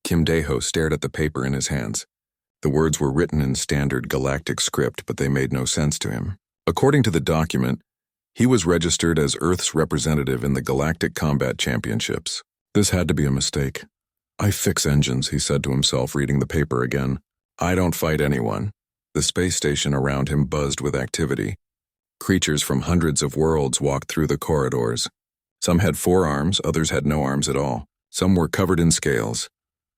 Kim Daeho stared at the paper in his hands. The words were written in standard galactic script, but they made no sense to him. According to the document, he was registered as Earth's representative in the Galactic Combat Championships. This had to be a mistake. "I fix engines," he said to himself, reading the paper again. "I don't fight anyone." The space station around him buzzed with activity. Creatures from hundreds of worlds walked through the corridors. Some had 4 arms, others had no arms at all. Some were covered in scales.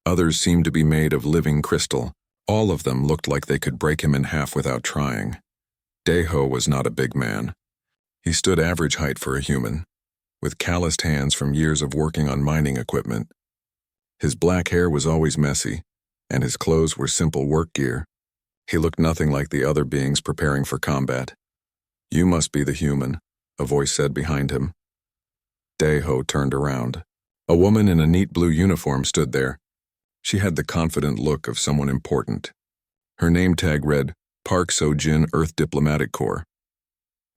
Others seemed to be made of living crystal. All of them looked like they could break him in half without trying. Daeho was not a big man. He stood average height for a human, with calloused hands from years of working on mining equipment. His black hair was always messy, and his clothes were simple work gear. He looked nothing like the other beings preparing for combat. "You must be the human," a voice said behind him. Daeho turned around. A woman in a neat blue uniform stood there. She had the confident look of someone important. Her name tag read, Park So-jin, Earth Diplomatic Corps.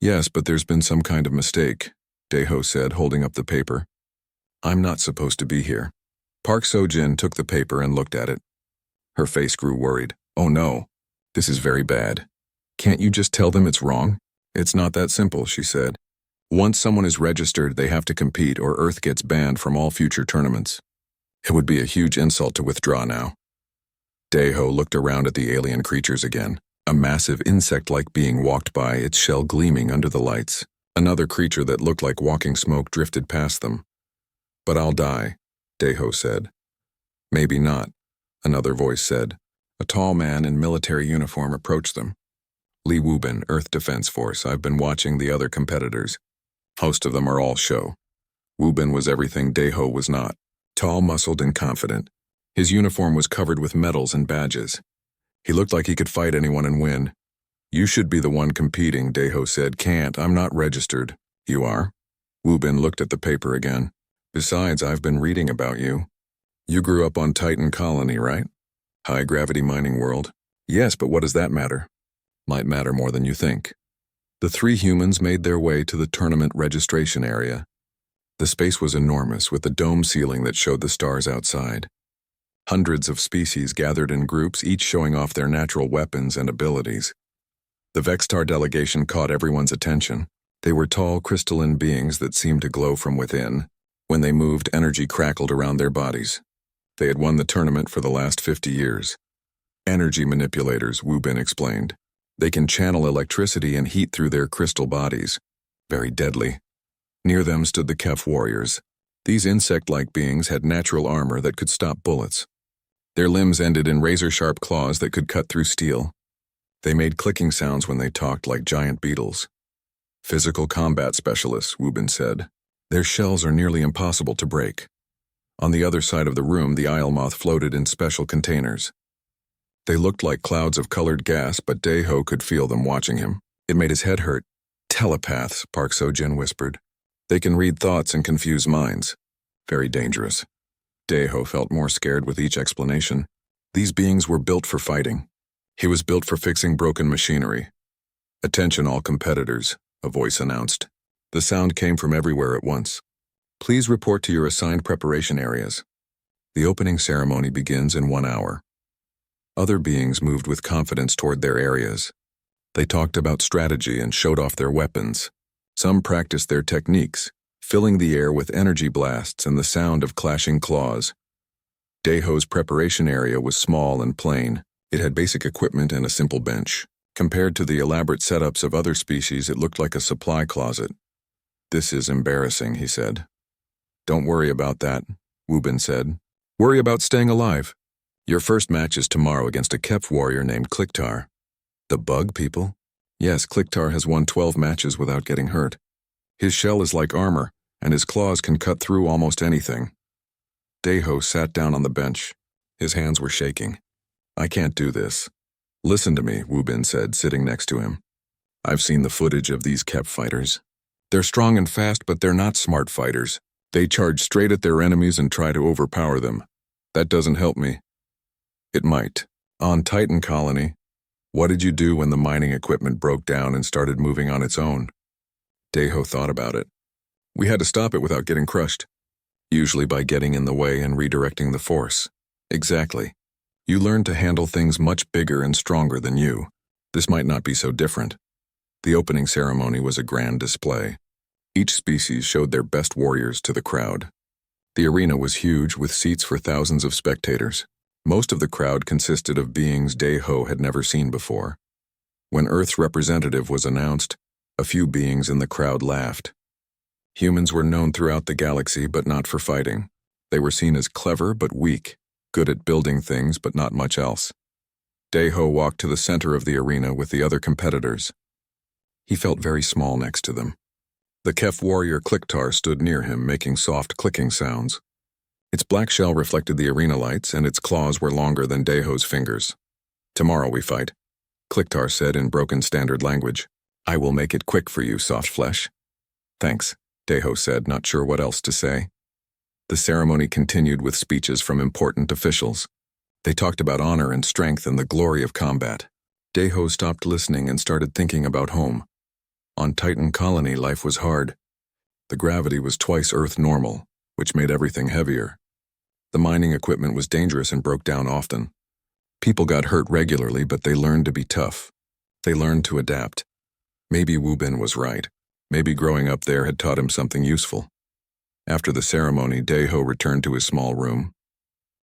"Yes, but there's been some kind of mistake," Daeho said, holding up the paper. "I'm not supposed to be here." Park So-jin took the paper and looked at it. Her face grew worried. "Oh no, this is very bad. Can't you just tell them it's wrong?" "It's not that simple," she said. "Once someone is registered, they have to compete or Earth gets banned from all future tournaments. It would be a huge insult to withdraw now." Daeho looked around at the alien creatures again. A massive insect-like being walked by, its shell gleaming under the lights. Another creature that looked like walking smoke drifted past them. "But I'll die," Daeho said. "Maybe not," another voice said. A tall man in military uniform approached them. "Lee Wubin, Earth Defense Force. I've been watching the other competitors. Most of them are all show." Wubin was everything Daeho was not. Tall, muscled, and confident. His uniform was covered with medals and badges. He looked like he could fight anyone and win. "You should be the one competing," Daeho said. "Can't. I'm not registered." "You are?" Wubin looked at the paper again. "Besides, I've been reading about you. You grew up on Titan Colony, right? High-gravity mining world." "Yes, but what does that matter?" "Might matter more than you think." The 3 humans made their way to the tournament registration area. The space was enormous, with a dome ceiling that showed the stars outside. Hundreds of species gathered in groups, each showing off their natural weapons and abilities. The Vextar delegation caught everyone's attention. They were tall, crystalline beings that seemed to glow from within. When they moved, energy crackled around their bodies. They had won the tournament for the last 50 years. "Energy manipulators," Wubin explained. "They can channel electricity and heat through their crystal bodies. Very deadly." Near them stood the Kef warriors. These insect-like beings had natural armor that could stop bullets. Their limbs ended in razor-sharp claws that could cut through steel. They made clicking sounds when they talked like giant beetles. "Physical combat specialists," Wubin said. "Their shells are nearly impossible to break." On the other side of the room, the Isle Moth floated in special containers. They looked like clouds of colored gas, but Daeho could feel them watching him. It made his head hurt. "Telepaths," Park So-jin whispered. "They can read thoughts and confuse minds. Very dangerous." Daeho felt more scared with each explanation. These beings were built for fighting. He was built for fixing broken machinery. "Attention all competitors," a voice announced. The sound came from everywhere at once. "Please report to your assigned preparation areas. The opening ceremony begins in 1 hour." Other beings moved with confidence toward their areas. They talked about strategy and showed off their weapons. Some practiced their techniques, filling the air with energy blasts and the sound of clashing claws. Daeho's preparation area was small and plain. It had basic equipment and a simple bench. Compared to the elaborate setups of other species, it looked like a supply closet. "This is embarrassing," he said. "Don't worry about that," Wubin said. "Worry about staying alive. Your first match is tomorrow against a Kef warrior named Kliktar." "The bug people?" "Yes, Kliktar has won 12 matches without getting hurt. His shell is like armor, and his claws can cut through almost anything." Daeho sat down on the bench. His hands were shaking. "I can't do this." "Listen to me," Wubin said, sitting next to him. "I've seen the footage of these Kef fighters. They're strong and fast, but they're not smart fighters. They charge straight at their enemies and try to overpower them. That doesn't help me." "It might. On Titan Colony, what did you do when the mining equipment broke down and started moving on its own?" Daeho thought about it. "We had to stop it without getting crushed. Usually by getting in the way and redirecting the force. Exactly. You learn to handle things much bigger and stronger than you. This might not be so different. The opening ceremony was a grand display. Each species showed their best warriors to the crowd. The arena was huge, with seats for thousands of spectators. Most of the crowd consisted of beings Day-Ho had never seen before. When Earth's representative was announced, a few beings in the crowd laughed. Humans were known throughout the galaxy, but not for fighting. They were seen as clever but weak, good at building things but not much else. Day-Ho walked to the center of the arena with the other competitors. He felt very small next to them. The Kef warrior Clicktar stood near him, making soft clicking sounds. Its black shell reflected the arena lights, and its claws were longer than Day-Ho's fingers. "Tomorrow we fight," Clicktar said in broken standard language. "I will make it quick for you, soft flesh." "Thanks," Day-Ho said, not sure what else to say. The ceremony continued with speeches from important officials. They talked about honor and strength and the glory of combat. Day-Ho stopped listening and started thinking about home. On Titan Colony, life was hard. The gravity was twice Earth normal, which made everything heavier. The mining equipment was dangerous and broke down often. People got hurt regularly, but they learned to be tough. They learned to adapt. Maybe Wu-Bin was right. Maybe growing up there had taught him something useful. After the ceremony, Day-Ho returned to his small room.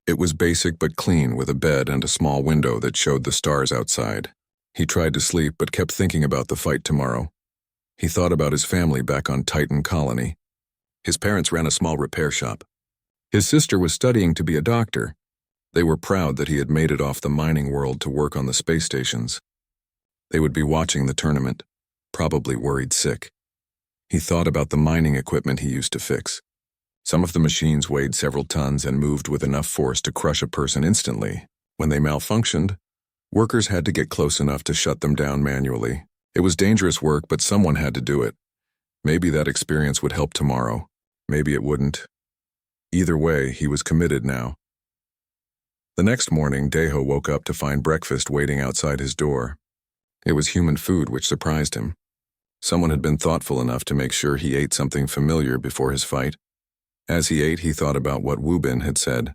It was basic but clean, with a bed and a small window that showed the stars outside. He tried to sleep but kept thinking about the fight tomorrow. He thought about his family back on Titan Colony. His parents ran a small repair shop. His sister was studying to be a doctor. They were proud that he had made it off the mining world to work on the space stations. They would be watching the tournament, probably worried sick. He thought about the mining equipment he used to fix. Some of the machines weighed several tons and moved with enough force to crush a person instantly. When they malfunctioned, workers had to get close enough to shut them down manually. It was dangerous work, but someone had to do it. Maybe that experience would help tomorrow. Maybe it wouldn't. Either way, he was committed now. The next morning, Day-Ho woke up to find breakfast waiting outside his door. It was human food, which surprised him. Someone had been thoughtful enough to make sure he ate something familiar before his fight. As he ate, he thought about what Wu-Bin had said.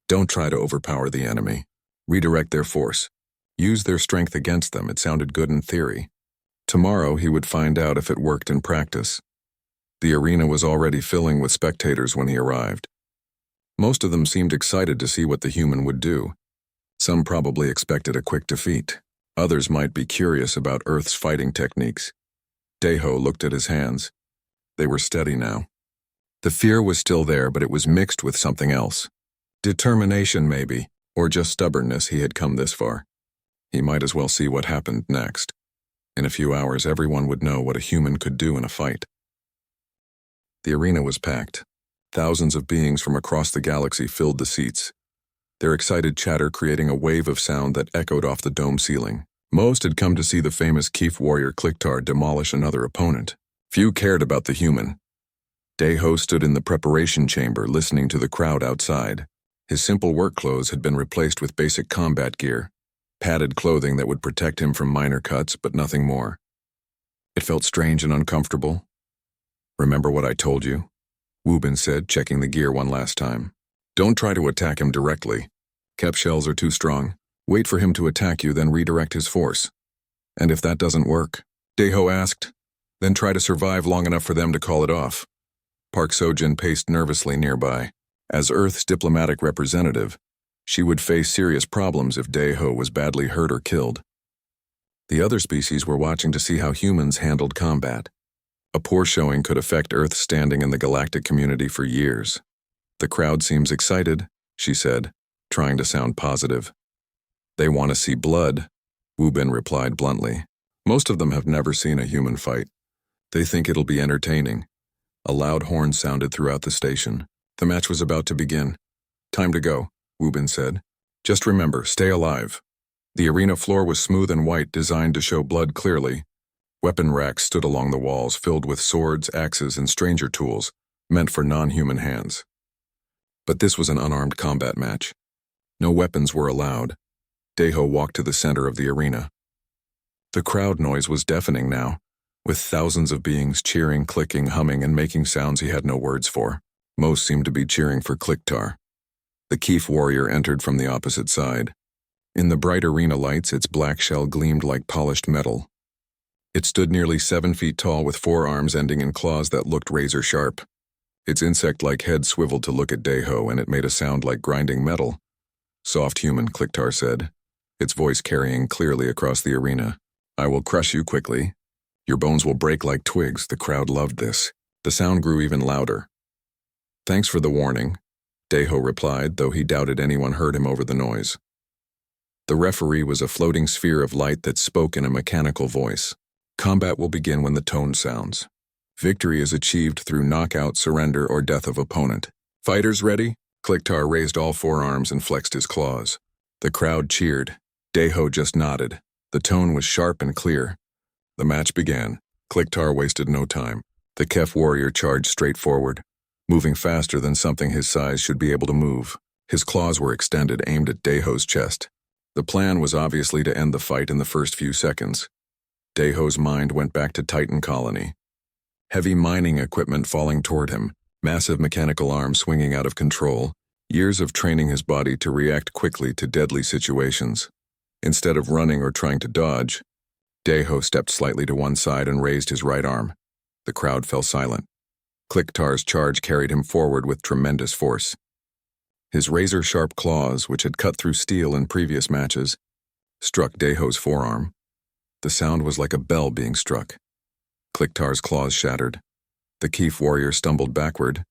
Don't try to overpower the enemy. Redirect their force. Use their strength against them. It sounded good in theory. Tomorrow he would find out if it worked in practice. The arena was already filling with spectators when he arrived. Most of them seemed excited to see what the human would do. Some probably expected a quick defeat. Others might be curious about Earth's fighting techniques. Day-Ho looked at his hands. They were steady now. The fear was still there, but it was mixed with something else. Determination, maybe, or just stubbornness. He had come this far. He might as well see what happened next. In a few hours, everyone would know what a human could do in a fight. The arena was packed. Thousands of beings from across the galaxy filled the seats, their excited chatter creating a wave of sound that echoed off the dome ceiling. Most had come to see the famous Kef warrior Clicktar demolish another opponent. Few cared about the human. Day-Ho stood in the preparation chamber listening to the crowd outside. His simple work clothes had been replaced with basic combat gear. Padded clothing that would protect him from minor cuts, but nothing more. It felt strange and uncomfortable. "Remember what I told you?" Wu-Bin said, checking the gear one last time. "Don't try to attack him directly. Kep shells are too strong. Wait for him to attack you, then redirect his force. And if that doesn't work," Day-Ho asked, "then try to survive long enough for them to call it off." Park Sojin paced nervously nearby. As Earth's diplomatic representative, she would face serious problems if Day-Ho was badly hurt or killed. The other species were watching to see how humans handled combat. A poor showing could affect Earth's standing in the galactic community for years. "The crowd seems excited," she said, trying to sound positive. "They want to see blood," Wu-Bin replied bluntly. "Most of them have never seen a human fight. They think it'll be entertaining." A loud horn sounded throughout the station. The match was about to begin. "Time to go," Wu-Bin said. "Just remember, stay alive." The arena floor was smooth and white, designed to show blood clearly. Weapon racks stood along the walls, filled with swords, axes, and stranger tools, meant for non-human hands. But this was an unarmed combat match. No weapons were allowed. Day-Ho walked to the center of the arena. The crowd noise was deafening now, with thousands of beings cheering, clicking, humming, and making sounds he had no words for. Most seemed to be cheering for Clicktar. The Keef warrior entered from the opposite side. In the bright arena lights, its black shell gleamed like polished metal. It stood nearly 7 feet tall with 4 arms ending in claws that looked razor-sharp. Its insect-like head swiveled to look at Deho, and it made a sound like grinding metal. "Soft human," Kliktar said, its voice carrying clearly across the arena. "I will crush you quickly. Your bones will break like twigs." The crowd loved this. The sound grew even louder. "Thanks for the warning," Deho replied, though he doubted anyone heard him over the noise. The referee was a floating sphere of light that spoke in a mechanical voice. "Combat will begin when the tone sounds. Victory is achieved through knockout, surrender, or death of opponent. Fighters ready?" Kliktar raised all 4 arms and flexed his claws. The crowd cheered. Deho just nodded. The tone was sharp and clear. The match began. Kliktar wasted no time. The Kef warrior charged straight forward, moving faster than something his size should be able to move. His claws were extended, aimed at Deho's chest. The plan was obviously to end the fight in the first few seconds. Deho's mind went back to Titan Colony. Heavy mining equipment falling toward him, massive mechanical arms swinging out of control, years of training his body to react quickly to deadly situations. Instead of running or trying to dodge, Deho stepped slightly to one side and raised his right arm. The crowd fell silent. Kliktar's charge carried him forward with tremendous force. His razor-sharp claws, which had cut through steel in previous matches, struck Deho's forearm. The sound was like a bell being struck. Kliktar's claws shattered. The Keef warrior stumbled backward,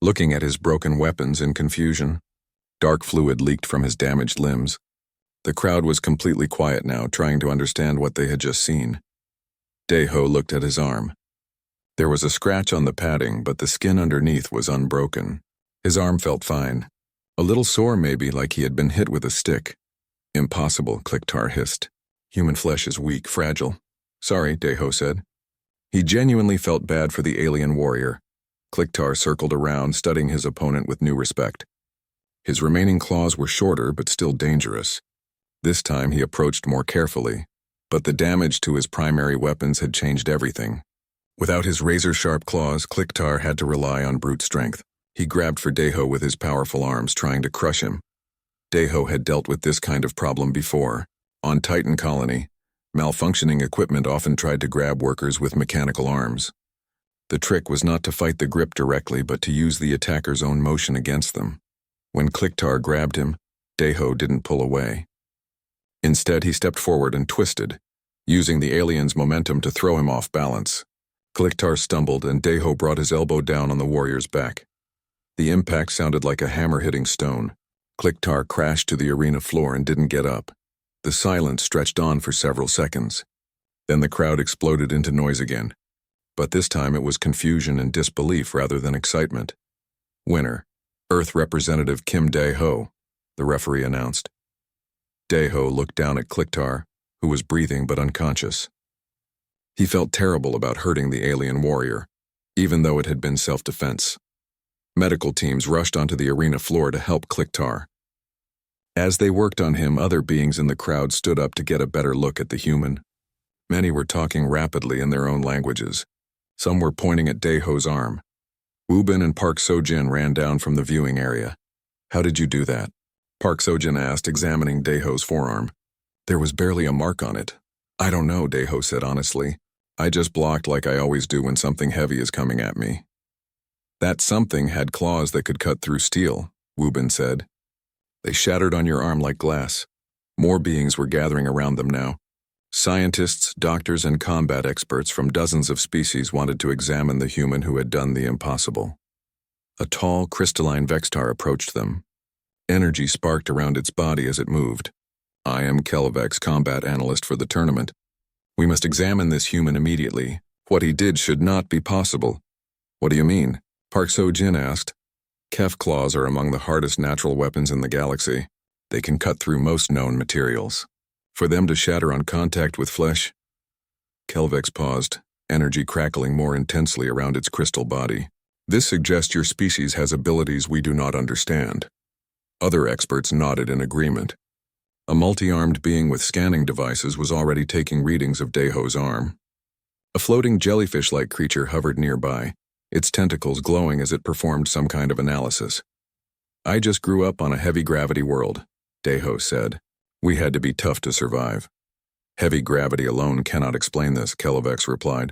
looking at his broken weapons in confusion. Dark fluid leaked from his damaged limbs. The crowd was completely quiet now, trying to understand what they had just seen. Deho looked at his arm. There was a scratch on the padding, but the skin underneath was unbroken. His arm felt fine. A little sore maybe, like he had been hit with a stick. "Impossible," Kliktar hissed. "Human flesh is weak, fragile." "Sorry," Deho said. He genuinely felt bad for the alien warrior. Kliktar circled around, studying his opponent with new respect. His remaining claws were shorter, but still dangerous. This time he approached more carefully, but the damage to his primary weapons had changed everything. Without his razor-sharp claws, Kliktar had to rely on brute strength. He grabbed for Deho with his powerful arms, trying to crush him. Deho had dealt with this kind of problem before. On Titan Colony, malfunctioning equipment often tried to grab workers with mechanical arms. The trick was not to fight the grip directly, but to use the attacker's own motion against them. When Kliktar grabbed him, Deho didn't pull away. Instead, he stepped forward and twisted, using the alien's momentum to throw him off balance. Kliktar stumbled, and Deho brought his elbow down on the warrior's back. The impact sounded like a hammer hitting stone. Kliktar crashed to the arena floor and didn't get up. The silence stretched on for several seconds. Then the crowd exploded into noise again. But this time it was confusion and disbelief rather than excitement. "Winner, Earth Representative Kim Dae-ho," the referee announced. Dae-ho looked down at Kliktar, who was breathing but unconscious. He felt terrible about hurting the alien warrior, even though it had been self-defense. Medical teams rushed onto the arena floor to help Kliktar. As they worked on him, other beings in the crowd stood up to get a better look at the human. Many were talking rapidly in their own languages. Some were pointing at Dae-ho's arm. Woo-bin and Park So-jin ran down from the viewing area. "How did you do that?" Park So-jin asked, examining Dae-ho's forearm. "There was barely a mark on it." "I don't know," Dae-ho said honestly. "I just blocked like I always do when something heavy is coming at me." "That something had claws that could cut through steel," Woo-bin said. "They shattered on your arm like glass." More beings were gathering around them now. Scientists, doctors, and combat experts from dozens of species wanted to examine the human who had done the impossible. A tall, crystalline Vextar approached them. Energy sparked around its body as it moved. "I am Kelvex, combat analyst for the tournament. We must examine this human immediately. What he did should not be possible." "What do you mean?" Park So-jin asked. "Kef claws are among the hardest natural weapons in the galaxy. They can cut through most known materials. For them to shatter on contact with flesh..." Kelvex paused, energy crackling more intensely around its crystal body. "This suggests your species has abilities we do not understand." Other experts nodded in agreement. A multi-armed being with scanning devices was already taking readings of Dae-ho's arm. A floating jellyfish-like creature hovered nearby, its tentacles glowing as it performed some kind of analysis. I just grew up on a heavy gravity world, Deho said. We had to be tough to survive. Heavy gravity alone cannot explain this, Kelovex replied.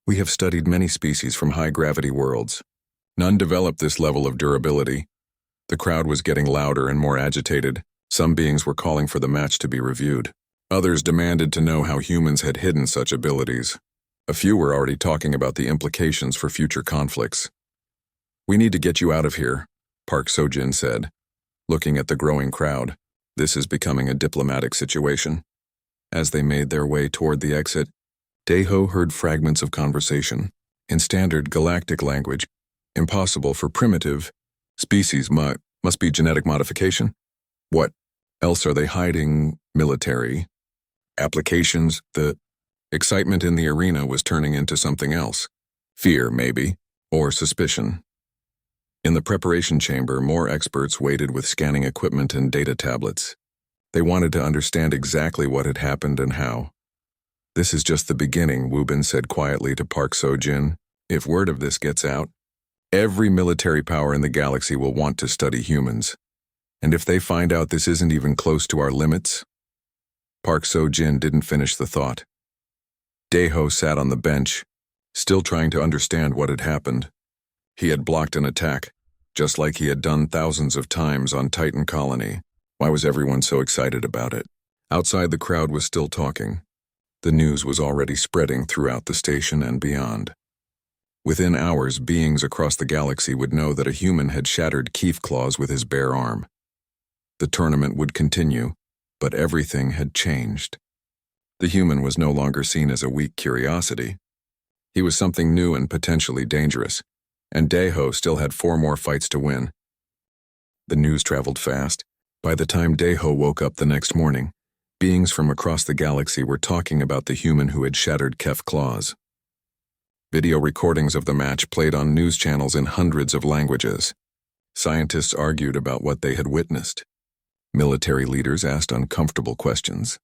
We have studied many species from high gravity worlds. None developed this level of durability. The crowd was getting louder and more agitated. Some beings were calling for the match to be reviewed. Others demanded to know how humans had hidden such abilities. A few were already talking about the implications for future conflicts. We need to get you out of here, Park Sojin said. Looking at the growing crowd, this is becoming a diplomatic situation. As they made their way toward the exit, Deho heard fragments of conversation in standard galactic language. Impossible for primitive species must be genetic modification. What else are they hiding? Military applications. The excitement in the arena was turning into something else. Fear, maybe, or suspicion. In the preparation chamber, more experts waited with scanning equipment and data tablets. They wanted to understand exactly what had happened and how. This is just the beginning, Wubin said quietly to Park Sojin. If word of this gets out, every military power in the galaxy will want to study humans. And if they find out this isn't even close to our limits? Park Sojin didn't finish the thought. Deho sat on the bench, still trying to understand what had happened. He had blocked an attack, just like he had done thousands of times on Titan Colony. Why was everyone so excited about it? Outside, the crowd was still talking. The news was already spreading throughout the station and beyond. Within hours, beings across the galaxy would know that a human had shattered Keef Claws with his bare arm. The tournament would continue, but everything had changed. The human was no longer seen as a weak curiosity. He was something new and potentially dangerous, and Deho still had 4 more fights to win. The news traveled fast. By the time Deho woke up the next morning, beings from across the galaxy were talking about the human who had shattered Keef Claws. Video recordings of the match played on news channels in hundreds of languages. Scientists argued about what they had witnessed. Military leaders asked uncomfortable questions.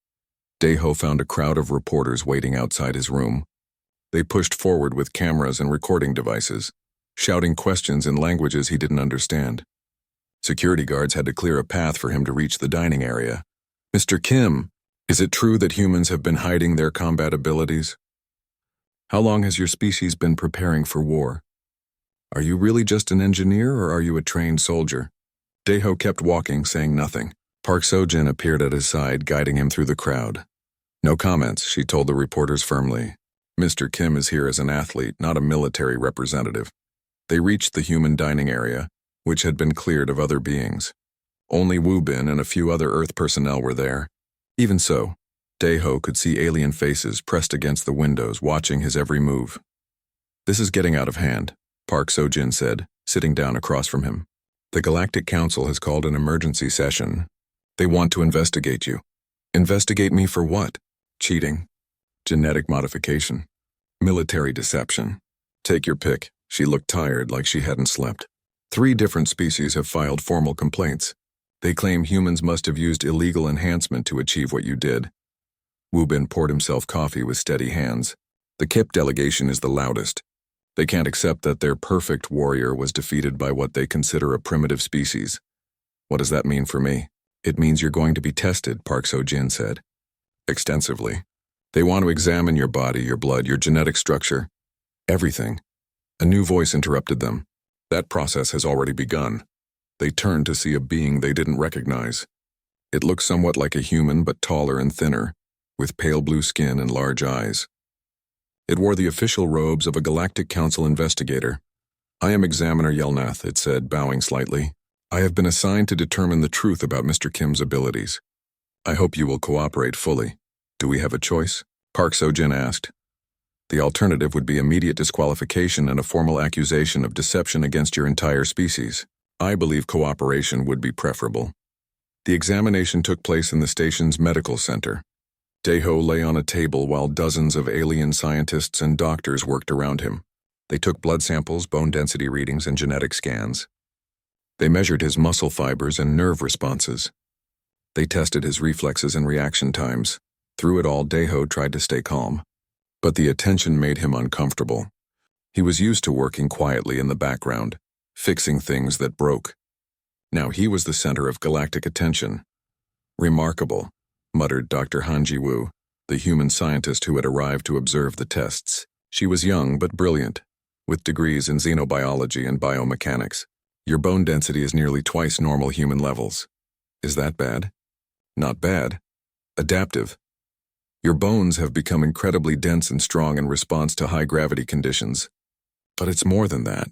Deho found a crowd of reporters waiting outside his room. They pushed forward with cameras and recording devices, shouting questions in languages he didn't understand. Security guards had to clear a path for him to reach the dining area. Mr. Kim, is it true that humans have been hiding their combat abilities? How long has your species been preparing for war? Are you really just an engineer or are you a trained soldier? Deho kept walking, saying nothing. Park Sojin appeared at his side, guiding him through the crowd. No comments, she told the reporters firmly. Mr. Kim is here as an athlete, not a military representative. They reached the human dining area, which had been cleared of other beings. Only Wubin and a few other Earth personnel were there. Even so, Deho could see alien faces pressed against the windows, watching his every move. This is getting out of hand, Park Sojin said, sitting down across from him. The Galactic Council has called an emergency session. They want to investigate you. Investigate me for what? Cheating. Genetic modification. Military deception. Take your pick. She looked tired, like she hadn't slept. 3 different species have filed formal complaints. They claim humans must have used illegal enhancement to achieve what you did. Wubin poured himself coffee with steady hands. The KIP delegation is the loudest. They can't accept that their perfect warrior was defeated by what they consider a primitive species. What does that mean for me? It means you're going to be tested, Park Sojin said. Extensively. They want to examine your body, your blood, your genetic structure. Everything. A new voice interrupted them. That process has already begun. They turned to see a being they didn't recognize. It looked somewhat like a human, but taller and thinner, with pale blue skin and large eyes. It wore the official robes of a Galactic Council investigator. I am Examiner Yelnath, it said, bowing slightly. I have been assigned to determine the truth about Mr. Kim's abilities. I hope you will cooperate fully. Do we have a choice? Park Sojin asked. The alternative would be immediate disqualification and a formal accusation of deception against your entire species. I believe cooperation would be preferable. The examination took place in the station's medical center. Deho lay on a table while dozens of alien scientists and doctors worked around him. They took blood samples, bone density readings, and genetic scans. They measured his muscle fibers and nerve responses. They tested his reflexes and reaction times. Through it all, Deho tried to stay calm. But the attention made him uncomfortable. He was used to working quietly in the background, fixing things that broke. Now he was the center of galactic attention. Remarkable, muttered Dr. Hanji Wu, the human scientist who had arrived to observe the tests. She was young but brilliant, with degrees in xenobiology and biomechanics. Your bone density is nearly twice normal human levels. Is that bad? Not bad. Adaptive. Your bones have become incredibly dense and strong in response to high gravity conditions. But it's more than that.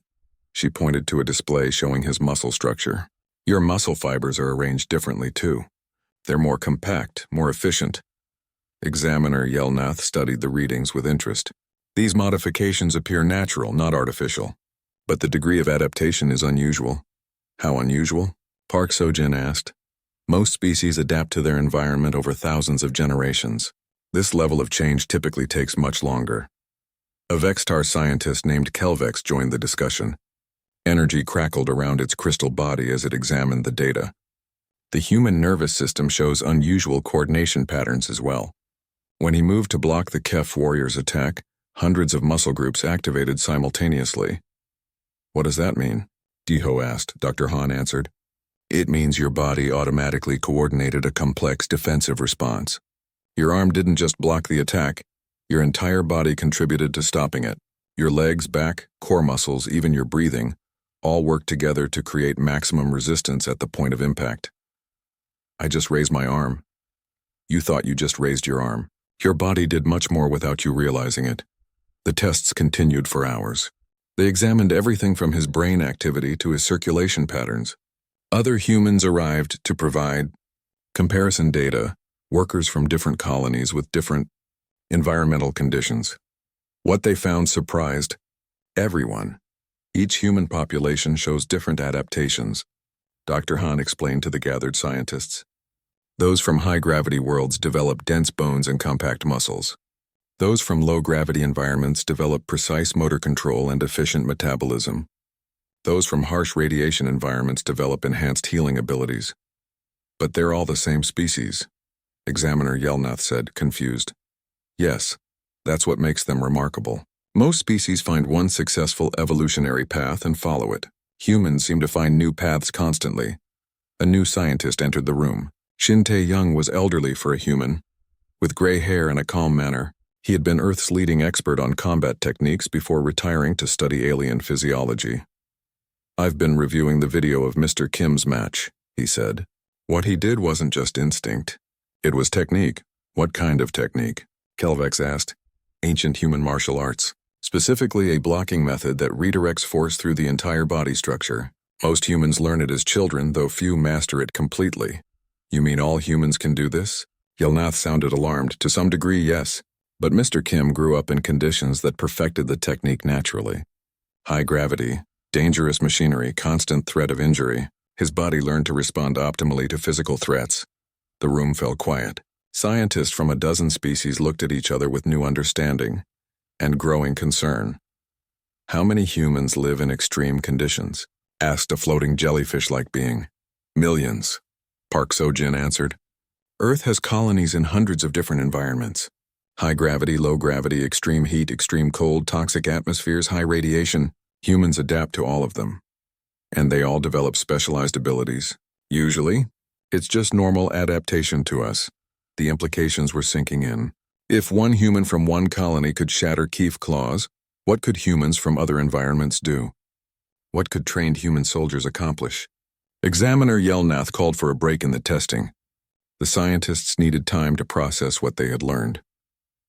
She pointed to a display showing his muscle structure. Your muscle fibers are arranged differently too. They're more compact, more efficient. Examiner Yelnath studied the readings with interest. These modifications appear natural, not artificial. But the degree of adaptation is unusual. How unusual? Park Sojin asked. Most species adapt to their environment over thousands of generations. This level of change typically takes much longer. A Vextar scientist named Kelvex joined the discussion. Energy crackled around its crystal body as it examined the data. The human nervous system shows unusual coordination patterns as well. When he moved to block the Kef warrior's attack, hundreds of muscle groups activated simultaneously. What does that mean? Diho asked. Dr. Han answered. It means your body automatically coordinated a complex defensive response. Your arm didn't just block the attack, your entire body contributed to stopping it. Your legs, back, core muscles, even your breathing, all work together to create maximum resistance at the point of impact. I just raised my arm. You thought you just raised your arm. Your body did much more without you realizing it. The tests continued for hours. They examined everything from his brain activity to his circulation patterns. Other humans arrived to provide comparison data, workers from different colonies with different environmental conditions. What they found surprised everyone. Each human population shows different adaptations, Dr. Han explained to the gathered scientists. Those from high-gravity worlds develop dense bones and compact muscles. Those from low-gravity environments develop precise motor control and efficient metabolism. Those from harsh radiation environments develop enhanced healing abilities. But they're all the same species, Examiner Yelnath said, confused. Yes, that's what makes them remarkable. Most species find one successful evolutionary path and follow it. Humans seem to find new paths constantly. A new scientist entered the room. Shin Tae-young was elderly for a human. With gray hair and a calm manner, he had been Earth's leading expert on combat techniques before retiring to study alien physiology. I've been reviewing the video of Mr. Kim's match, he said. What he did wasn't just instinct. It was technique. What kind of technique? Kelvex asked. Ancient human martial arts. Specifically a blocking method that redirects force through the entire body structure. Most humans learn it as children, though few master it completely. You mean all humans can do this? Yelnath sounded alarmed. To some degree, yes. But Mr. Kim grew up in conditions that perfected the technique naturally. High gravity, dangerous machinery, constant threat of injury. His body learned to respond optimally to physical threats. The room fell quiet. Scientists from a dozen species looked at each other with new understanding and growing concern. How many humans live in extreme conditions? Asked a floating jellyfish-like being. Millions, Park Sojin answered. Earth has colonies in hundreds of different environments. High gravity, low gravity, extreme heat, extreme cold, toxic atmospheres, high radiation. Humans adapt to all of them. And they all develop specialized abilities. Usually, it's just normal adaptation to us. The implications were sinking in. If one human from one colony could shatter Keef claws, what could humans from other environments do? What could trained human soldiers accomplish? Examiner Yelnath called for a break in the testing. The scientists needed time to process what they had learned.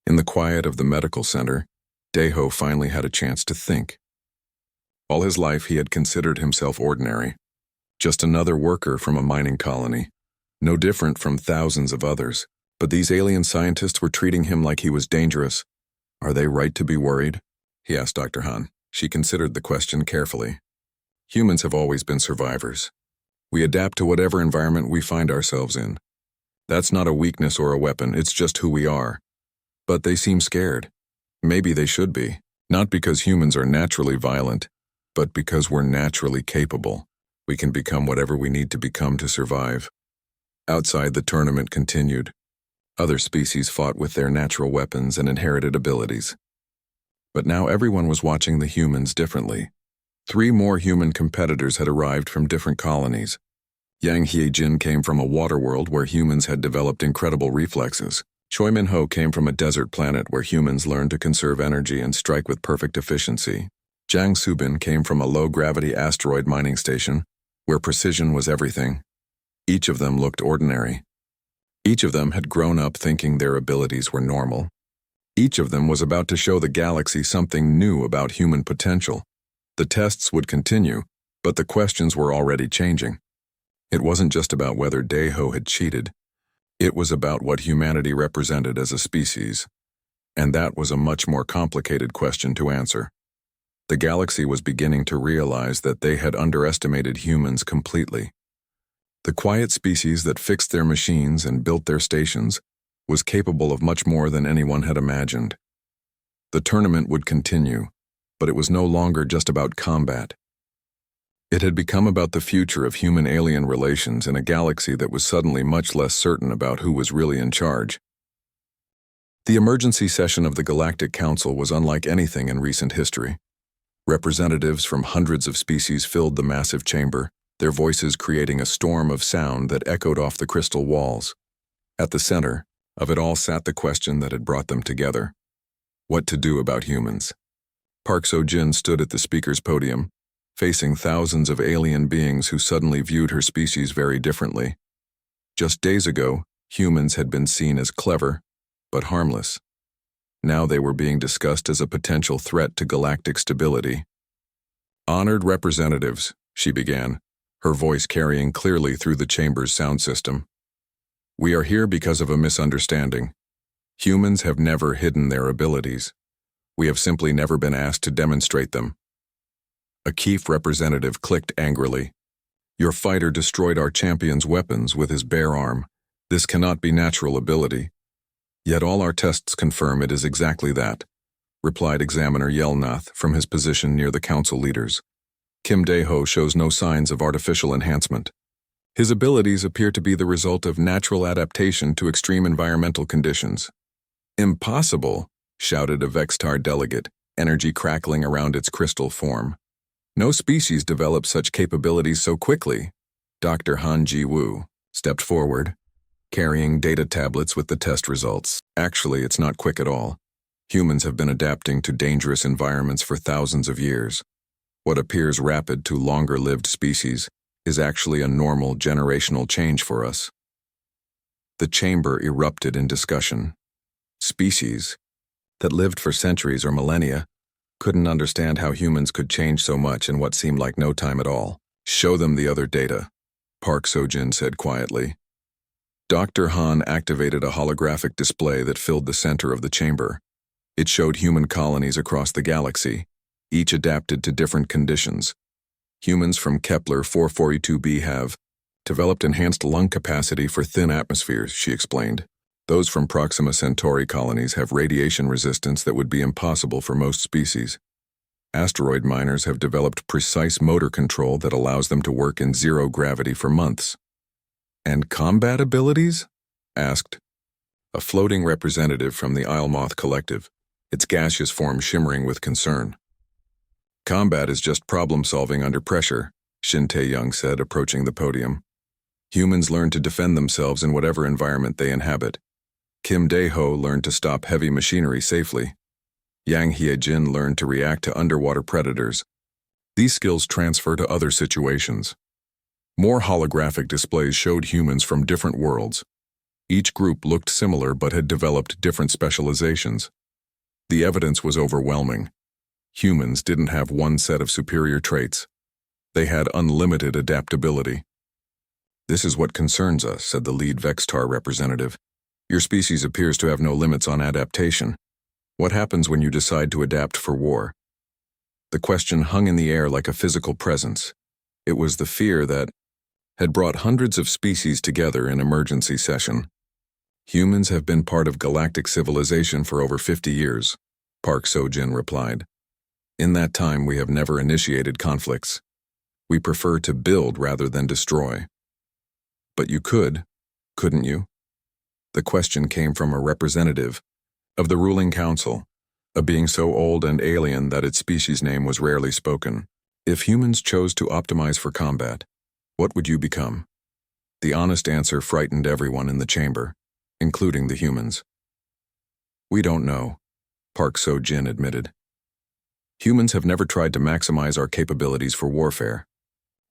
In the quiet of the medical center, Daeho finally had a chance to think. All his life he had considered himself ordinary. Just another worker from a mining colony. No different from thousands of others. But these alien scientists were treating him like he was dangerous. Are they right to be worried? He asked Dr. Han. She considered the question carefully. Humans have always been survivors. We adapt to whatever environment we find ourselves in. That's not a weakness or a weapon, it's just who we are. But they seem scared. Maybe they should be. Not because humans are naturally violent, but because we're naturally capable. We can become whatever we need to become to survive. Outside, the tournament continued. Other species fought with their natural weapons and inherited abilities. But now everyone was watching the humans differently. 3 more human competitors had arrived from different colonies. Yang Hye-jin came from a water world where humans had developed incredible reflexes. Choi Min-ho came from a desert planet where humans learned to conserve energy and strike with perfect efficiency. Jang Subin came from a low-gravity asteroid mining station where precision was everything. Each of them looked ordinary. Each of them had grown up thinking their abilities were normal. Each of them was about to show the galaxy something new about human potential. The tests would continue, but the questions were already changing. It wasn't just about whether Daeho had cheated. It was about what humanity represented as a species. And that was a much more complicated question to answer. The galaxy was beginning to realize that they had underestimated humans completely. The quiet species that fixed their machines and built their stations was capable of much more than anyone had imagined. The tournament would continue, but it was no longer just about combat. It had become about the future of human-alien relations in a galaxy that was suddenly much less certain about who was really in charge. The emergency session of the Galactic Council was unlike anything in recent history. Representatives from hundreds of species filled the massive chamber, their voices creating a storm of sound that echoed off the crystal walls. At the center of it all sat the question that had brought them together: what to do about humans. Park So-jin stood at the speaker's podium, facing thousands of alien beings who suddenly viewed her species very differently. Just days ago, humans had been seen as clever, but harmless. Now they were being discussed as a potential threat to galactic stability. "Honored representatives," she began, her voice carrying clearly through the chamber's sound system. "We are here because of a misunderstanding. Humans have never hidden their abilities. We have simply never been asked to demonstrate them." A Keef representative clicked angrily. "Your fighter destroyed our champion's weapons with his bare arm. This cannot be natural ability." "Yet all our tests confirm it is exactly that," replied Examiner Yelnath from his position near the council leaders. "Kim Daeho shows no signs of artificial enhancement. His abilities appear to be the result of natural adaptation to extreme environmental conditions." "Impossible," shouted a Vextar delegate, energy crackling around its crystal form. "No species develops such capabilities so quickly." Dr. Han Ji-woo stepped forward, carrying data tablets with the test results. "Actually, it's not quick at all. Humans have been adapting to dangerous environments for thousands of years. What appears rapid to longer-lived species is actually a normal generational change for us." The chamber erupted in discussion. Species that lived for centuries or millennia couldn't understand how humans could change so much in what seemed like no time at all. "Show them the other data," Park So-jin said quietly. Dr. Han activated a holographic display that filled the center of the chamber. It showed human colonies across the galaxy, each adapted to different conditions. Humans from Kepler 442b have developed enhanced lung capacity for thin atmospheres, she explained. Those from Proxima Centauri colonies have radiation resistance that would be impossible for most species. Asteroid miners have developed precise motor control that allows them to work in zero gravity for months. "And combat abilities?" asked a floating representative from the Islemoth Collective, its gaseous form shimmering with concern. "Combat is just problem-solving under pressure," Shin Tae-young said, approaching the podium. "Humans learn to defend themselves in whatever environment they inhabit. Kim Daeho learned to stop heavy machinery safely. Yang Hye-jin learned to react to underwater predators. These skills transfer to other situations." More holographic displays showed humans from different worlds. Each group looked similar but had developed different specializations. The evidence was overwhelming. Humans didn't have one set of superior traits. They had unlimited adaptability. "This is what concerns us," said the lead Vextar representative. "Your species appears to have no limits on adaptation. What happens when you decide to adapt for war?" The question hung in the air like a physical presence. It was the fear that had brought hundreds of species together in emergency session. "Humans have been part of galactic civilization for over 50 years, Park So-jin replied. "In that time, we have never initiated conflicts. We prefer to build rather than destroy." "But you could, couldn't you?" The question came from a representative of the ruling council, a being so old and alien that its species name was rarely spoken. "If humans chose to optimize for combat, what would you become?" The honest answer frightened everyone in the chamber, including the humans. "We don't know," Park So-jin admitted. "Humans have never tried to maximize our capabilities for warfare.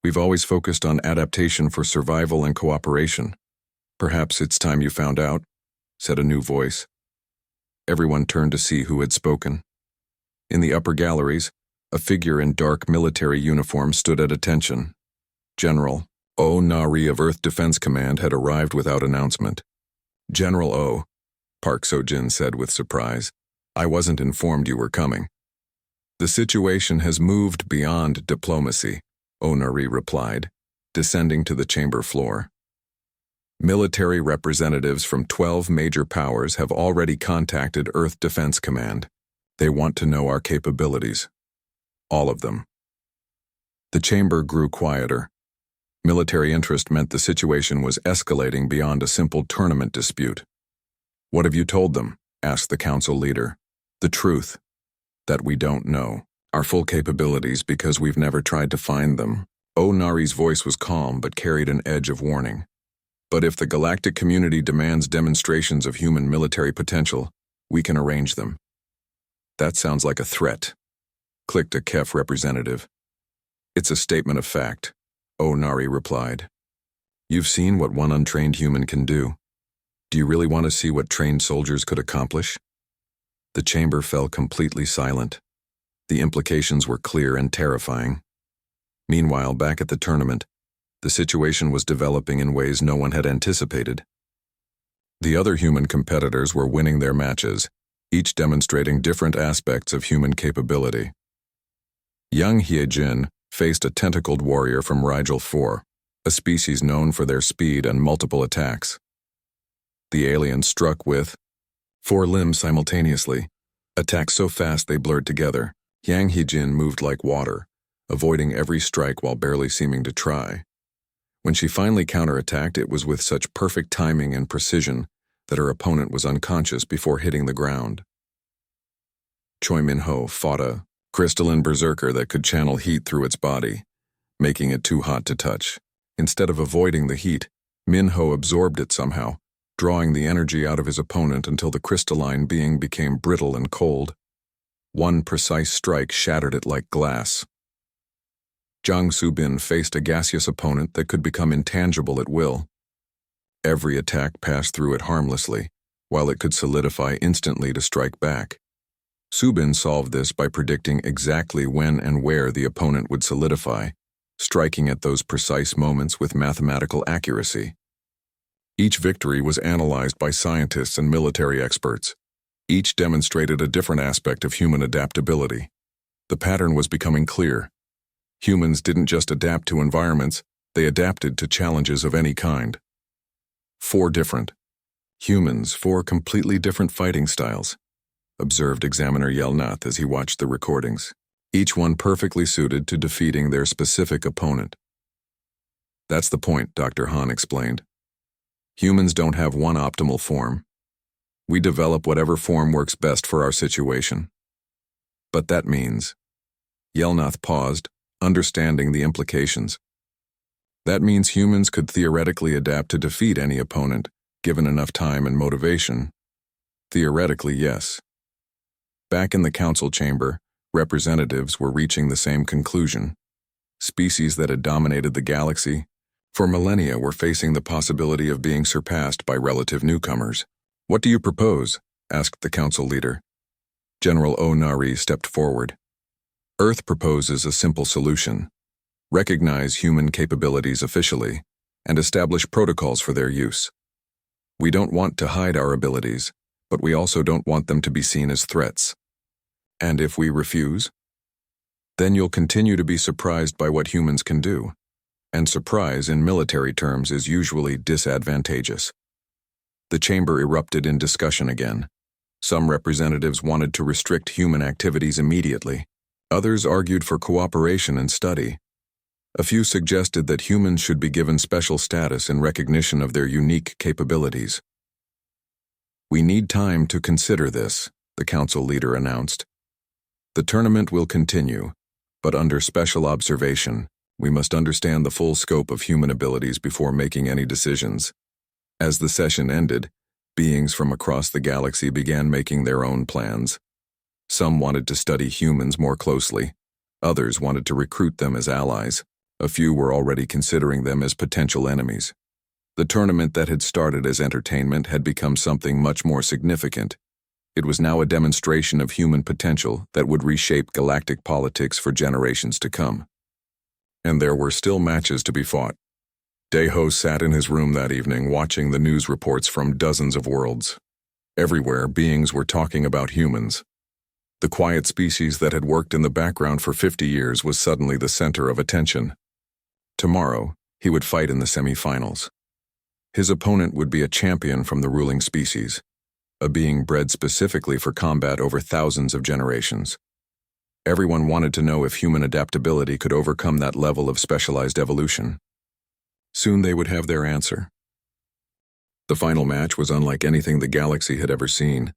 We've always focused on adaptation for survival and cooperation. Perhaps it's time you found out," said a new voice. Everyone turned to see who had spoken. In the upper galleries, a figure in dark military uniform stood at attention. General O. Nari of Earth Defense Command had arrived without announcement. "General O," Park So-jin said with surprise, "I wasn't informed you were coming." "The situation has moved beyond diplomacy," O. Nari replied, descending to the chamber floor. "Military representatives from 12 major powers have already contacted Earth Defense Command. They want to know our capabilities. All of them." The chamber grew quieter. Military interest meant the situation was escalating beyond a simple tournament dispute. "What have you told them?" asked the council leader. "The truth. That we don't know our full capabilities because we've never tried to find them." O. Nari's voice was calm but carried an edge of warning. "But if the galactic community demands demonstrations of human military potential, we can arrange them." "That sounds like a threat," clicked a KEF representative. "It's a statement of fact," O. Nari replied. "You've seen what one untrained human can do. Do you really want to see what trained soldiers could accomplish?" The chamber fell completely silent. The implications were clear and terrifying. Meanwhile, back at the tournament, the situation was developing in ways no one had anticipated. The other human competitors were winning their matches, each demonstrating different aspects of human capability. Young Hye-jin faced a tentacled warrior from Rigel 4, a species known for their speed and multiple attacks. The alien struck with 4 limbs simultaneously, attacks so fast they blurred together. Yang Hye-jin moved like water, avoiding every strike while barely seeming to try. When she finally counterattacked, it was with such perfect timing and precision that her opponent was unconscious before hitting the ground. Choi Min-ho fought a crystalline berserker that could channel heat through its body, making it too hot to touch. Instead of avoiding the heat, Min-ho absorbed it somehow, drawing the energy out of his opponent until the crystalline being became brittle and cold. One precise strike shattered it like glass. Jang Soo-bin faced a gaseous opponent that could become intangible at will. Every attack passed through it harmlessly, while it could solidify instantly to strike back. Soo-bin solved this by predicting exactly when and where the opponent would solidify, striking at those precise moments with mathematical accuracy. Each victory was analyzed by scientists and military experts. Each demonstrated a different aspect of human adaptability. The pattern was becoming clear. Humans didn't just adapt to environments, they adapted to challenges of any kind. 4 different humans, 4 completely different fighting styles, observed Examiner Yelnath as he watched the recordings, each one perfectly suited to defeating their specific opponent. "That's the point," Dr. Han explained. "Humans don't have one optimal form. We develop whatever form works best for our situation." "But that means..." Yelnath paused, understanding the implications. "That means humans could theoretically adapt to defeat any opponent, given enough time and motivation." "Theoretically, yes." Back in the council chamber, representatives were reaching the same conclusion. Species that had dominated the galaxy for millennia were facing the possibility of being surpassed by relative newcomers. "What do you propose?" asked the council leader. General O. Nari stepped forward. "Earth proposes a simple solution. Recognize human capabilities officially and establish protocols for their use. We don't want to hide our abilities, but we also don't want them to be seen as threats. And if we refuse, then you'll continue to be surprised by what humans can do. And surprise in military terms is usually disadvantageous." The chamber erupted in discussion again. Some representatives wanted to restrict human activities immediately. Others argued for cooperation and study. A few suggested that humans should be given special status in recognition of their unique capabilities. "We need time to consider this," the council leader announced. "The tournament will continue, but under special observation We must understand the full scope of human abilities before making any decisions. As the session ended, beings from across the galaxy began making their own plans. Some wanted to study humans more closely. Others wanted to recruit them as allies. A few were already considering them as potential enemies. The tournament that had started as entertainment had become something much more significant. It was now a demonstration of human potential that would reshape galactic politics for generations to come. And there were still matches to be fought. Daeho sat in his room that evening watching the news reports from dozens of worlds. Everywhere, beings were talking about humans. The quiet species that had worked in the background for 50 years was suddenly the center of attention. Tomorrow, he would fight in the semi-finals. His opponent would be a champion from the ruling species, a being bred specifically for combat over thousands of generations. Everyone wanted to know if human adaptability could overcome that level of specialized evolution. Soon they would have their answer. The final match was unlike anything the galaxy had ever seen.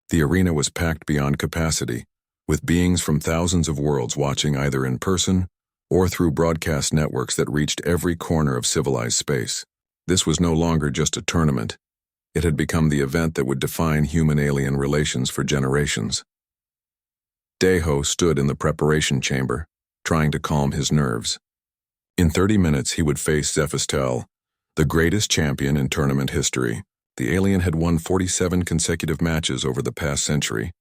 The arena was packed beyond capacity, with beings from thousands of worlds watching either in person or through broadcast networks that reached every corner of civilized space. This was no longer just a tournament. It had become the event that would define human-alien relations for generations. Daeho stood in the preparation chamber, trying to calm his nerves. In 30 minutes, he would face Zephistel, the greatest champion in tournament history. The alien had won 47 consecutive matches over the past century,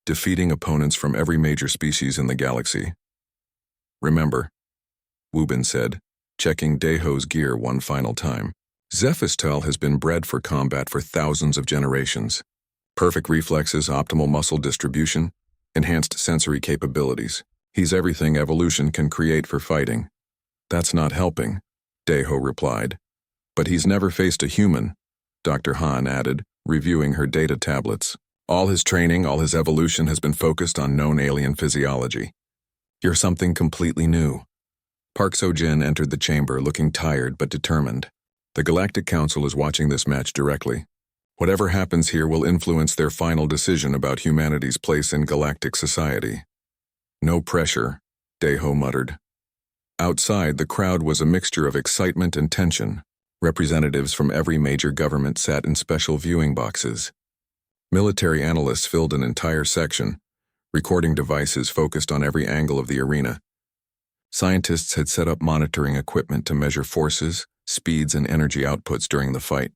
defeating opponents from every major species in the galaxy. "Remember," Wubin said, checking Daeho's gear one final time. "Zephistel has been bred for combat for thousands of generations. Perfect reflexes, optimal muscle distribution, enhanced sensory capabilities. He's everything evolution can create for fighting." "That's not helping," Daeho replied. "But he's never faced a human," Dr. Han added, reviewing her data tablets. "All his training, all his evolution has been focused on known alien physiology. You're something completely new." Park Seo-jin entered the chamber looking tired but determined. "The Galactic Council is watching this match directly. Whatever happens here will influence their final decision about humanity's place in galactic society." "No pressure," Daeho muttered. Outside, the crowd was a mixture of excitement and tension. Representatives from every major government sat in special viewing boxes. Military analysts filled an entire section. Recording devices focused on every angle of the arena. Scientists had set up monitoring equipment to measure forces, speeds, and energy outputs during the fight.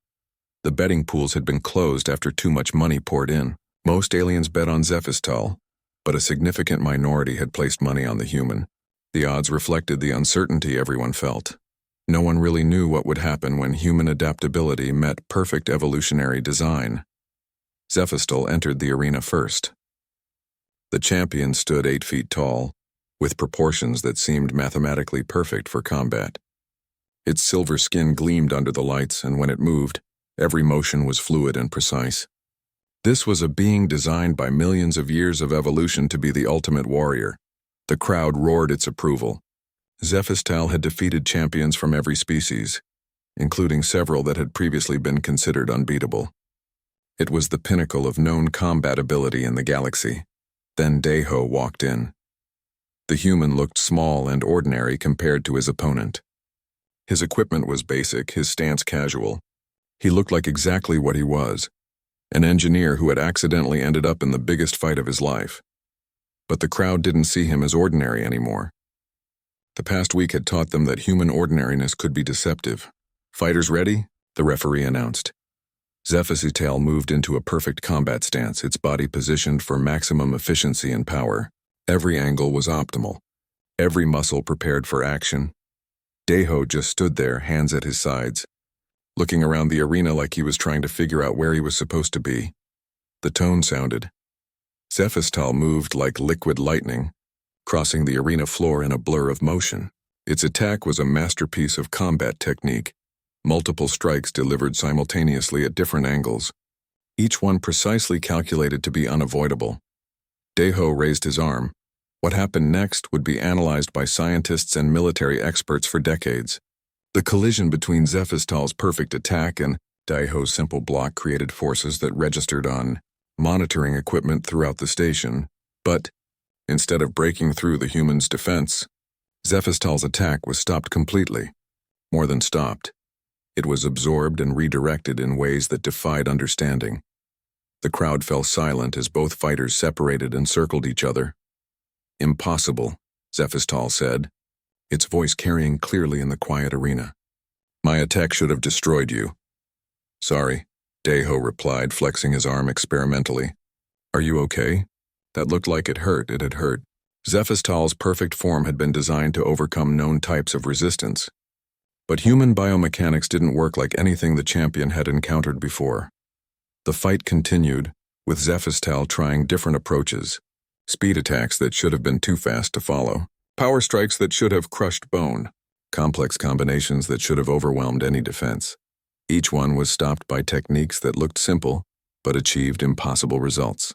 The betting pools had been closed after too much money poured in. Most aliens bet on Zephistel, but a significant minority had placed money on the human. The odds reflected the uncertainty everyone felt. No one really knew what would happen when human adaptability met perfect evolutionary design. Zephistel entered the arena first. The champion stood 8 feet tall, with proportions that seemed mathematically perfect for combat. Its silver skin gleamed under the lights, and when it moved, every motion was fluid and precise. This was a being designed by millions of years of evolution to be the ultimate warrior. The crowd roared its approval. Zephistel had defeated champions from every species, including several that had previously been considered unbeatable. It was the pinnacle of known combat ability in the galaxy. Then Daeho walked in. The human looked small and ordinary compared to his opponent. His equipment was basic, his stance casual. He looked like exactly what he was, an engineer who had accidentally ended up in the biggest fight of his life. But the crowd didn't see him as ordinary anymore. The past week had taught them that human ordinariness could be deceptive. "Fighters ready?" the referee announced. Zephistel moved into a perfect combat stance, its body positioned for maximum efficiency and power. Every angle was optimal, every muscle prepared for action. Daeho just stood there, hands at his sides, looking around the arena like he was trying to figure out where he was supposed to be. The tone sounded. Zephistel moved like liquid lightning, crossing the arena floor in a blur of motion. Its attack was a masterpiece of combat technique. Multiple strikes delivered simultaneously at different angles, each one precisely calculated to be unavoidable. Daeho raised his arm. What happened next would be analyzed by scientists and military experts for decades. The collision between Zephistel's perfect attack and Daeho's simple block created forces that registered on monitoring equipment throughout the station, but instead of breaking through the human's defense, Zephestal's attack was stopped completely. More than stopped. It was absorbed and redirected in ways that defied understanding. The crowd fell silent as both fighters separated and circled each other. "Impossible," Zephestal said, its voice carrying clearly in the quiet arena. "My attack should have destroyed you." "Sorry," Deho replied, flexing his arm experimentally. "Are you okay?" That looked like it hurt. It had hurt. Zephestal's perfect form had been designed to overcome known types of resistance. But human biomechanics didn't work like anything the champion had encountered before. The fight continued, with Zephestal trying different approaches. Speed attacks that should have been too fast to follow. Power strikes that should have crushed bone. Complex combinations that should have overwhelmed any defense. Each one was stopped by techniques that looked simple, but achieved impossible results.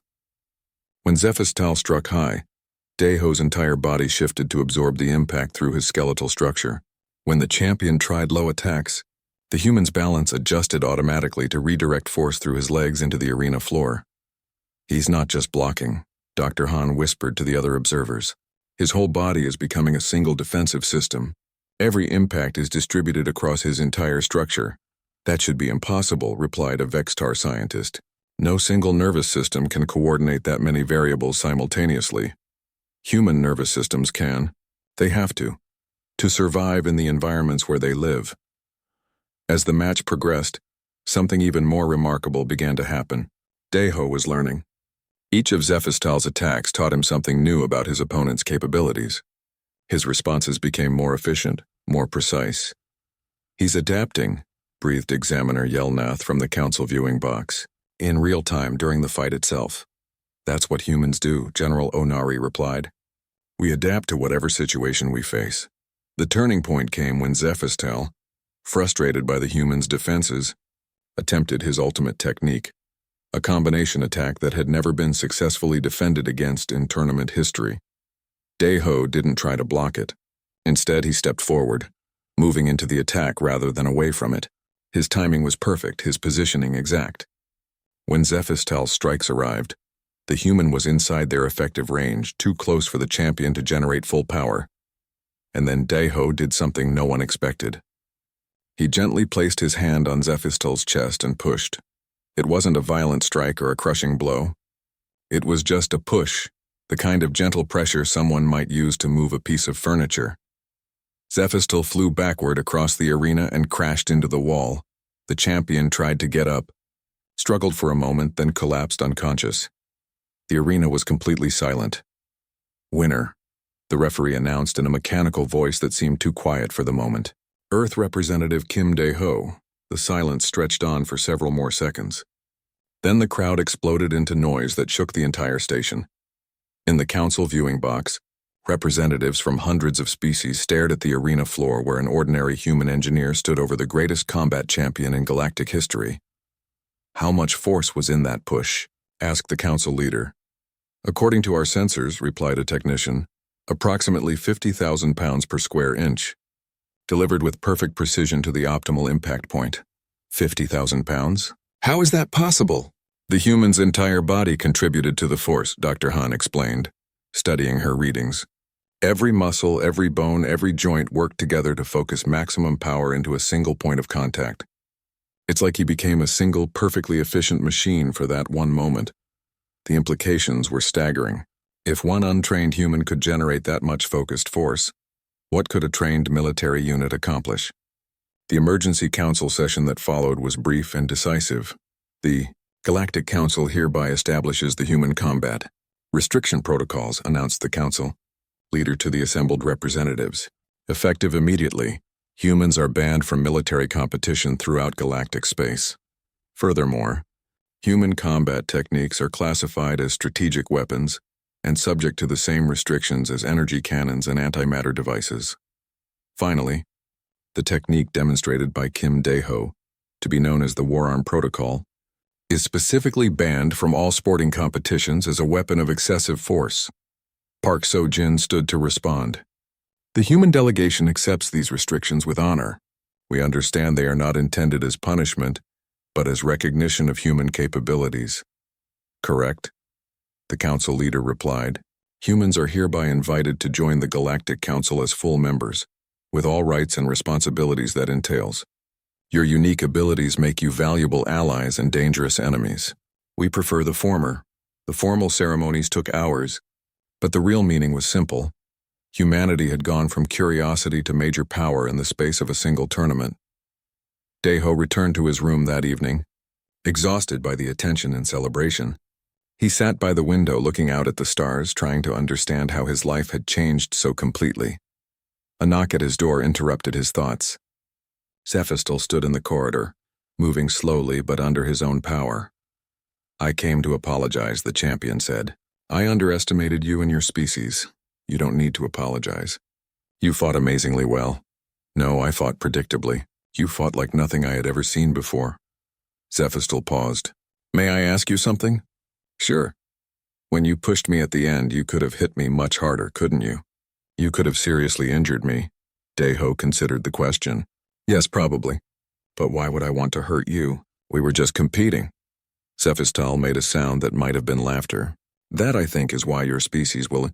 When Zephestal struck high, Deho's entire body shifted to absorb the impact through his skeletal structure. When the champion tried low attacks, the human's balance adjusted automatically to redirect force through his legs into the arena floor. "He's not just blocking," Dr. Han whispered to the other observers. "His whole body is becoming a single defensive system. Every impact is distributed across his entire structure." "That should be impossible," replied a Vextar scientist. "No single nervous system can coordinate that many variables simultaneously. Human nervous systems can. They have to survive in the environments where they live." As the match progressed, something even more remarkable began to happen. Deho was learning. Each of Zephestal's attacks taught him something new about his opponent's capabilities. His responses became more efficient, more precise. "He's adapting," breathed Examiner Yelnath from the council viewing box, in real time during the fight itself. "That's what humans do," General Onari replied. "We adapt to whatever situation we face." The turning point came when Zephestal, frustrated by the human's defenses, attempted his ultimate technique, a combination attack that had never been successfully defended against in tournament history. Deho didn't try to block it. Instead, he stepped forward, moving into the attack rather than away from it. His timing was perfect, his positioning exact. When Zephestal's strikes arrived, the human was inside their effective range, too close for the champion to generate full power. And then Deho did something no one expected. He gently placed his hand on Zephestal's chest and pushed. It wasn't a violent strike or a crushing blow. It was just a push, the kind of gentle pressure someone might use to move a piece of furniture. Zephestal flew backward across the arena and crashed into the wall. The champion tried to get up, struggled for a moment, then collapsed unconscious. The arena was completely silent. "Winner," the referee announced in a mechanical voice that seemed too quiet for the moment. Earth Representative Kim Dae-ho. The silence stretched on for several more seconds. Then the crowd exploded into noise that shook the entire station. In the council viewing box, representatives from hundreds of species stared at the arena floor where an ordinary human engineer stood over the greatest combat champion in galactic history. "How much force was in that push?" asked the council leader. "According to our sensors," replied a technician, "approximately 50,000 pounds per square inch. Delivered with perfect precision to the optimal impact point." 50,000 pounds? How is that possible? "The human's entire body contributed to the force," Dr. Han explained, studying her readings. "Every muscle, every bone, every joint worked together to focus maximum power into a single point of contact. It's like he became a single, perfectly efficient machine for that one moment." The implications were staggering. If one untrained human could generate that much focused force, what could a trained military unit accomplish? The emergency council session that followed was brief and decisive. "The Galactic Council hereby establishes the human combat restriction protocols," announced the council, leader to the assembled representatives. "Effective immediately, humans are banned from military competition throughout galactic space. Furthermore, human combat techniques are classified as strategic weapons and subject to the same restrictions as energy cannons and antimatter devices. Finally, the technique demonstrated by Kim Dae-ho, to be known as the WarArm protocol, is specifically banned from all sporting competitions as a weapon of excessive force." Park So-jin stood to respond. "The human delegation accepts these restrictions with honor. We understand they are not intended as punishment, but as recognition of human capabilities." "Correct," the council leader replied, Humans are hereby invited to join the Galactic Council as full members, with all rights and responsibilities that entails. Your unique abilities make you valuable allies and dangerous enemies. We prefer the former. The formal ceremonies took hours, but the real meaning was simple. Humanity had gone from curiosity to major power in the space of a single tournament. Deho returned to his room that evening, exhausted by the attention and celebration. He sat by the window looking out at the stars, trying to understand how his life had changed so completely. A knock at his door interrupted his thoughts. Scephistel stood in the corridor, moving slowly but under his own power. "I came to apologize," the champion said. "I underestimated you and your species. You don't need to apologize. You fought amazingly well." "No, I fought predictably. You fought like nothing I had ever seen before." Scephistel paused. "May I ask you something?" "Sure. When you pushed me at the end, you could have hit me much harder, couldn't you? You could have seriously injured me." Deho considered the question. "Yes, probably. But why would I want to hurt you? We were just competing." Scephistel made a sound that might have been laughter. "That, I think, is why your species will